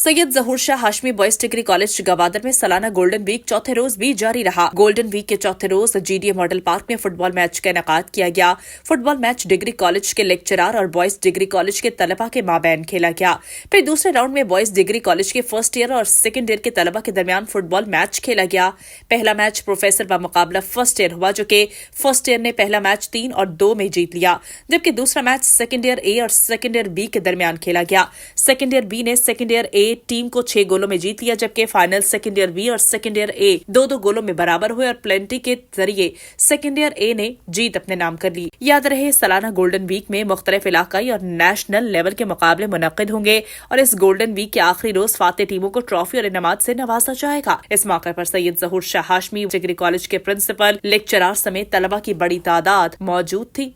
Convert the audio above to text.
Syed Zahoor Shah Hashmi boys degree college Gwadar में सालाना golden week चौथे रोज भी जारी रहा। गोल्डन वीक के चौथे रोज जीडीए मॉडल पार्क में फुटबॉल मैच का इनेकाद किया गया। फुटबॉल मैच डिग्री कॉलेज के लेक्चरार और बॉयज डिग्री कॉलेज के तलबा के माबैन खेला गया। फिर दूसरे राउंड में बॉयज डिग्री कॉलेज के फर्स्ट ईयर और सेकेंड ईयर के तलबा के दरमियान फुटबॉल मैच खेला गया। पहला मैच प्रोफेसर का मुकाबला फर्स्ट ईयर हुआ, जो कि फर्स्ट ईयर ने पहला मैच 3-2 में जीत लिया, जबकि दूसरा मैच सेकेंड ईयर ए और सेकेंड ईयर बी के दरमियान खेला गया। सेकेंड ईयर बी ने सेकेंड ईयर ए टीम को 6 गोलों में जीत लिया, जबकि फाइनल सेकेंड ईयर बी और सेकेंड ईयर ए 2-2 गोलों में बराबर हुए और प्लेंटी के जरिए सेकेंड ईयर ए ने जीत अपने नाम कर ली। याद रहे, सालाना गोल्डन वीक में मुख्तलिफ इलाकाई और नेशनल लेवल के मुकाबले मुनक्किद होंगे और इस गोल्डन वीक के आखिरी रोज फातेह टीमों को ट्रॉफी और इनामात से नवाजा जाएगा। इस मौके पर सैयद जहूर शाह हाशमी डिग्री कॉलेज के प्रिंसिपल, लेक्चरार समेत तलबा की बड़ी तादाद मौजूद थी।